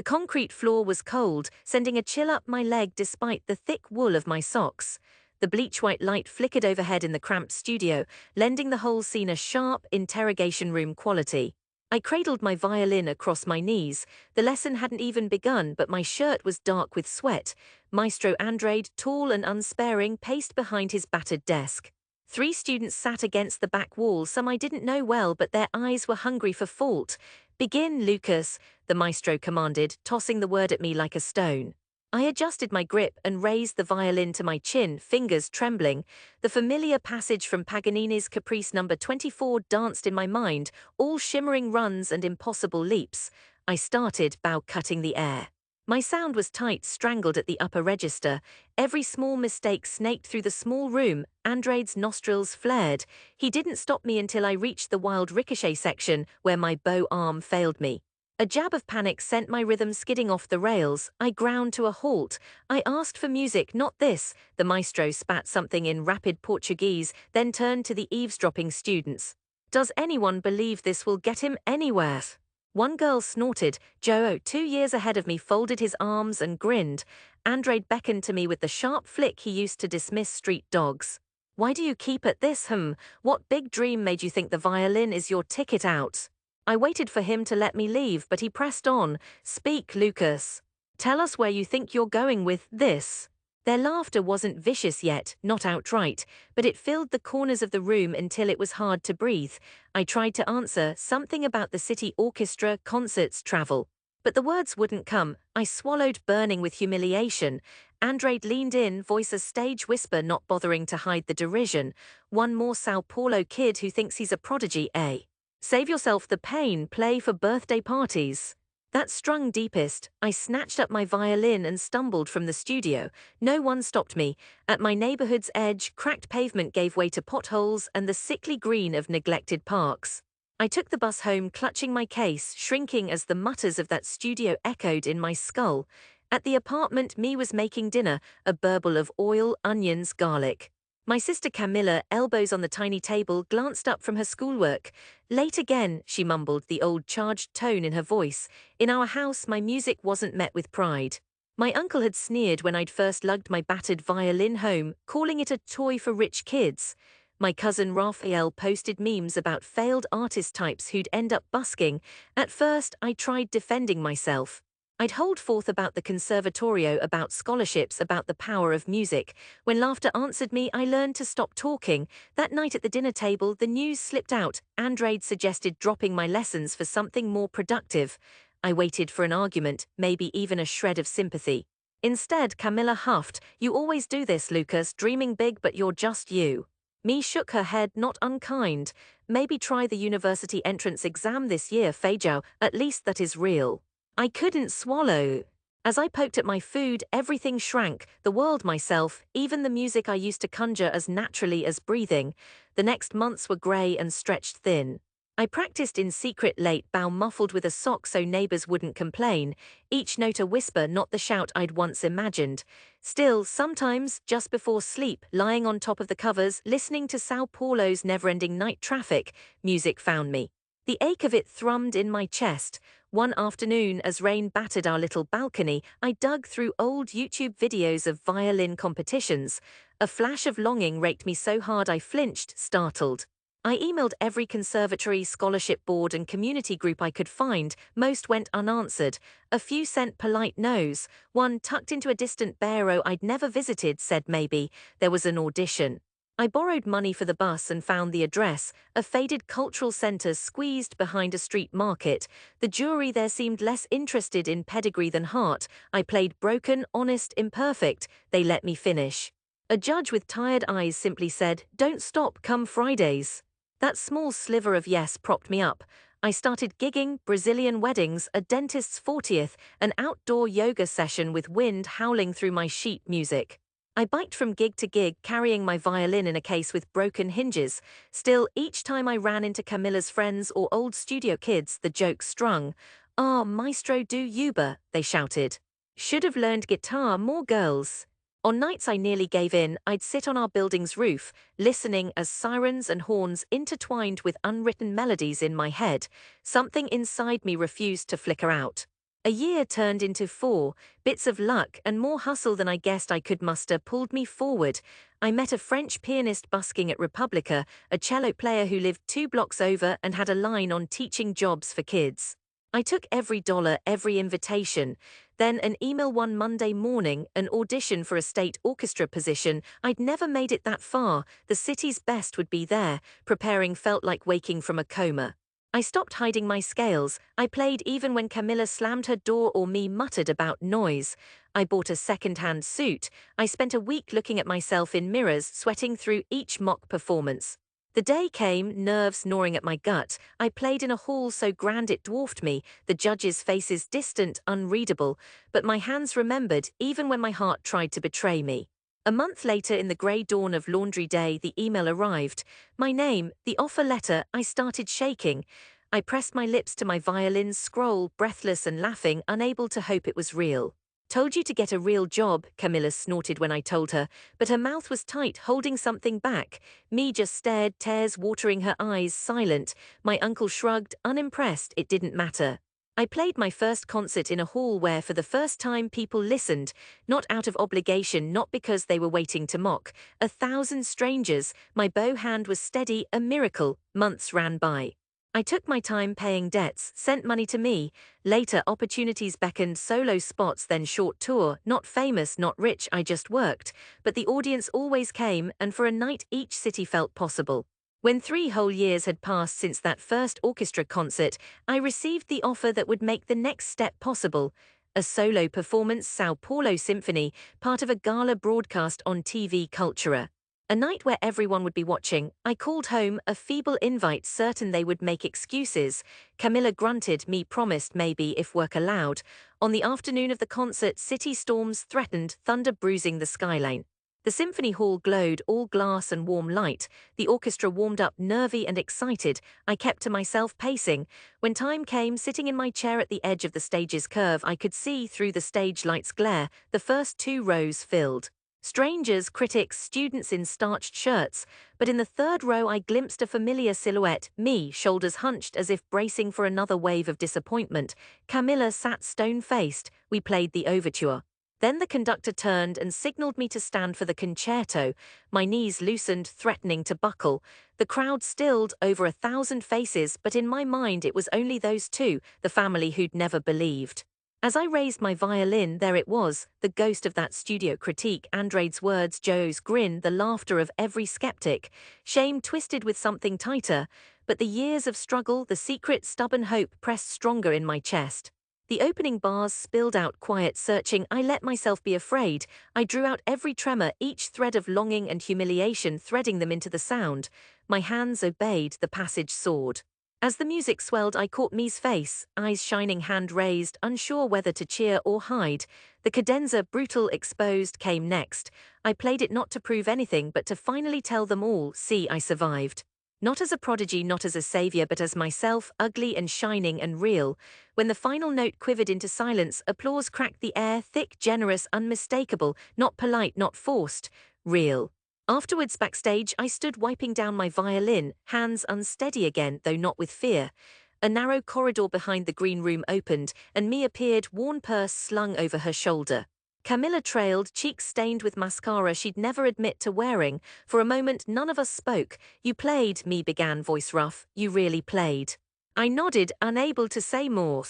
The concrete floor was cold, sending a chill up my leg despite the thick wool of my socks. The bleach-white light flickered overhead in the cramped studio, lending the whole scene a sharp, interrogation room quality. I cradled my violin across my knees. The lesson hadn't even begun, but my shirt was dark with sweat. Maestro Andrade, tall and unsparing, paced behind his battered desk. 3 students sat against the back wall, some I didn't know well, but their eyes were hungry for fault. "Begin, Lucas," the maestro commanded, tossing the word at me like a stone. I adjusted my grip and raised the violin to my chin, fingers trembling. The familiar passage from Paganini's Caprice No. 24 danced in my mind, all shimmering runs and impossible leaps. I started, bow cutting the air. My sound was tight, strangled at the upper register. Every small mistake snaked through the small room. Andrade's nostrils flared. He didn't stop me until I reached the wild ricochet section, where my bow arm failed me. A jab of panic sent my rhythm skidding off the rails. I ground to a halt. I asked for music, not this. The maestro spat something in rapid Portuguese, then turned to the eavesdropping students. "Does anyone believe this will get him anywhere?" One girl snorted. Joe, 2 years ahead of me, folded his arms and grinned. Andrade beckoned to me with the sharp flick he used to dismiss street dogs. "Why do you keep at this, What big dream made you think the violin is your ticket out?" I waited for him to let me leave, but he pressed on. "Speak, Lucas. Tell us where you think you're going with this." Their laughter wasn't vicious yet, not outright, but it filled the corners of the room until it was hard to breathe. I tried to answer, something about the city orchestra, concerts, travel. But the words wouldn't come. I swallowed, burning with humiliation. Andrade leaned in, voice a stage whisper, not bothering to hide the derision. "One more Sao Paulo kid who thinks he's a prodigy, eh? Save yourself the pain, play for birthday parties." That strung deepest. I snatched up my violin and stumbled from the studio. No one stopped me. At my neighborhood's edge, cracked pavement gave way to potholes and the sickly green of neglected parks. I took the bus home, clutching my case, shrinking as the mutters of that studio echoed in my skull. At the apartment, me was making dinner, a burble of oil, onions, garlic. My sister Camilla, elbows on the tiny table, glanced up from her schoolwork. "Late again," she mumbled, the old charged tone in her voice. In our house, my music wasn't met with pride. My uncle had sneered when I'd first lugged my battered violin home, calling it a toy for rich kids. My cousin Raphael posted memes about failed artist types who'd end up busking. At first, I tried defending myself. I'd hold forth about the conservatorio, about scholarships, about the power of music. When laughter answered me, I learned to stop talking. That night at the dinner table, the news slipped out. Andrade suggested dropping my lessons for something more productive. I waited for an argument, maybe even a shred of sympathy. Instead, Camilla huffed, "You always do this, Lucas, dreaming big, but you're just you." Me shook her head, not unkind. "Maybe try the university entrance exam this year, Feijao, at least that is real." I couldn't swallow. As I poked at my food, everything shrank, the world, myself, even the music I used to conjure as naturally as breathing. The next months were grey and stretched thin. I practiced in secret late, bow muffled with a sock so neighbors wouldn't complain, each note a whisper, not the shout I'd once imagined. Still, sometimes, just before sleep, lying on top of the covers, listening to Sao Paulo's never-ending night traffic, music found me. The ache of it thrummed in my chest. One afternoon, as rain battered our little balcony, I dug through old YouTube videos of violin competitions. A flash of longing raked me so hard I flinched, startled. I emailed every conservatory, scholarship board and community group I could find. Most went unanswered. A few sent polite no's. One, tucked into a distant barrow I'd never visited, said maybe there was an audition. I borrowed money for the bus and found the address, a faded cultural center squeezed behind a street market. The jury there seemed less interested in pedigree than heart. I played broken, honest, imperfect. They let me finish. A judge with tired eyes simply said, "Don't stop, come Fridays." That small sliver of yes propped me up. I started gigging, Brazilian weddings, a dentist's 40th, an outdoor yoga session with wind howling through my sheet music. I biked from gig to gig, carrying my violin in a case with broken hinges. Still, each time I ran into Camilla's friends or old studio kids, the joke strung. "Ah, Maestro do Uber," they shouted. "Should have learned guitar, more girls." On nights I nearly gave in, I'd sit on our building's roof, listening as sirens and horns intertwined with unwritten melodies in my head. Something inside me refused to flicker out. A year turned into 4, bits of luck and more hustle than I guessed I could muster pulled me forward. I met a French pianist busking at Republica, a cello player who lived 2 blocks over and had a line on teaching jobs for kids. I took every dollar, every invitation. Then an email one Monday morning, an audition for a state orchestra position. I'd never made it that far. The city's best would be there. Preparing felt like waking from a coma. I stopped hiding my scales. I played even when Camilla slammed her door or me muttered about noise. I bought a second-hand suit. I spent a week looking at myself in mirrors, sweating through each mock performance. The day came, nerves gnawing at my gut. I played in a hall so grand it dwarfed me, the judges' faces distant, unreadable, but my hands remembered even when my heart tried to betray me. A month later, in the grey dawn of laundry day, the email arrived. My name, the offer letter. I started shaking. I pressed my lips to my violin's scroll, breathless and laughing, unable to hope it was real. Told you to get a real job, Camilla snorted when I told her, but her mouth was tight, holding something back. Me just stared, tears watering her eyes, silent. My uncle shrugged, unimpressed. It didn't matter. I played my first concert in a hall where for the first time people listened, not out of obligation, not because they were waiting to mock. 1,000 strangers, my bow hand was steady, a miracle. Months ran by. I took my time paying debts, sent money to me. Later opportunities beckoned, solo spots, then short tour, not famous, not rich, I just worked. But the audience always came, and for a night each city felt possible. When 3 whole years had passed since that first orchestra concert, I received the offer that would make the next step possible. A solo performance, Sao Paulo Symphony, part of a gala broadcast on TV Cultura. A night where everyone would be watching. I called home, a feeble invite, certain they would make excuses. Camilla grunted, me promised maybe if work allowed. On the afternoon of the concert, city storms threatened, thunder bruising the skyline. The symphony hall glowed, all glass and warm light. The orchestra warmed up, nervy and excited. I kept to myself, pacing. When time came, sitting in my chair at the edge of the stage's curve, I could see through the stage light's glare, the first 2 rows filled. Strangers, critics, students in starched shirts. But in the 3rd row I glimpsed a familiar silhouette, me, shoulders hunched as if bracing for another wave of disappointment. Camilla sat stone-faced. We played the overture. Then the conductor turned and signaled me to stand for the concerto. My knees loosened, threatening to buckle. The crowd stilled, over 1,000 faces, but in my mind it was only those 2, the family who'd never believed. As I raised my violin, there it was, the ghost of that studio critique, Andrade's words, Joe's grin, the laughter of every skeptic. Shame twisted with something tighter, but the years of struggle, the secret, stubborn hope pressed stronger in my chest. The opening bars spilled out, quiet, searching. I let myself be afraid. I drew out every tremor, each thread of longing and humiliation, threading them into the sound. My hands obeyed, the passage soared. As the music swelled, I caught Me's face, eyes shining, hand raised, unsure whether to cheer or hide. The cadenza, brutal, exposed, came next. I played it not to prove anything, but to finally tell them all, see, I survived. Not as a prodigy, not as a savior, but as myself, ugly and shining and real. When the final note quivered into silence, applause cracked the air, thick, generous, unmistakable, not polite, not forced, real. Afterwards, backstage, I stood wiping down my violin, hands unsteady again, though not with fear. A narrow corridor behind the green room opened, and me appeared, worn purse slung over her shoulder. Camilla trailed, cheeks stained with mascara she'd never admit to wearing. For a moment, none of us spoke. You played, me began, voice rough. You really played. I nodded, unable to say more.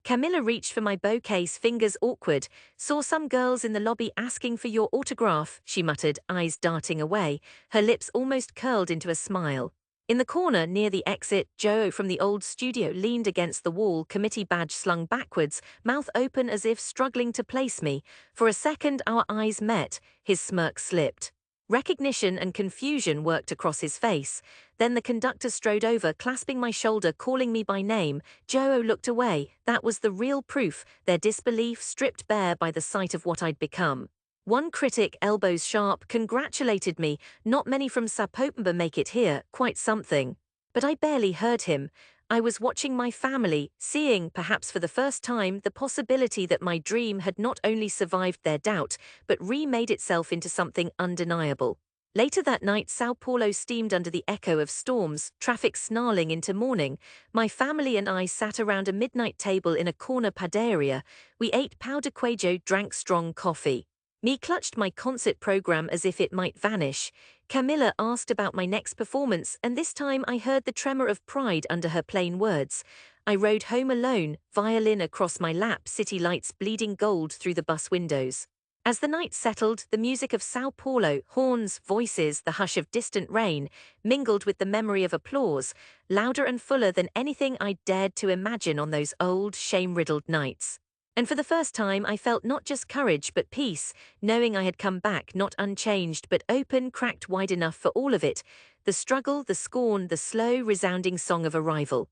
Camilla reached for my bow case, fingers awkward. Saw some girls in the lobby asking for your autograph, she muttered, eyes darting away. Her lips almost curled into a smile. In the corner, near the exit, Joe from the old studio leaned against the wall, committee badge slung backwards, mouth open as if struggling to place me. For a second our eyes met, his smirk slipped. Recognition and confusion worked across his face. Then the conductor strode over, clasping my shoulder, calling me by name. Joe looked away. That was the real proof, their disbelief stripped bare by the sight of what I'd become. One critic, elbows sharp, congratulated me. Not many from Sapopemba make it here, quite something. But I barely heard him. I was watching my family, seeing, perhaps for the first time, the possibility that my dream had not only survived their doubt, but remade itself into something undeniable. Later that night, Sao Paulo steamed under the echo of storms, traffic snarling into morning. My family and I sat around a midnight table in a corner padaria. We ate pão de queijo, drank strong coffee. Me clutched my concert program as if it might vanish. Camilla asked about my next performance, and this time I heard the tremor of pride under her plain words. I rode home alone, violin across my lap, city lights bleeding gold through the bus windows. As the night settled, the music of Sao Paulo, horns, voices, the hush of distant rain, mingled with the memory of applause, louder and fuller than anything I'd dared to imagine on those old, shame-riddled nights. And for the first time I felt not just courage but peace, knowing I had come back not unchanged but open, cracked wide enough for all of it, the struggle, the scorn, the slow, resounding song of arrival.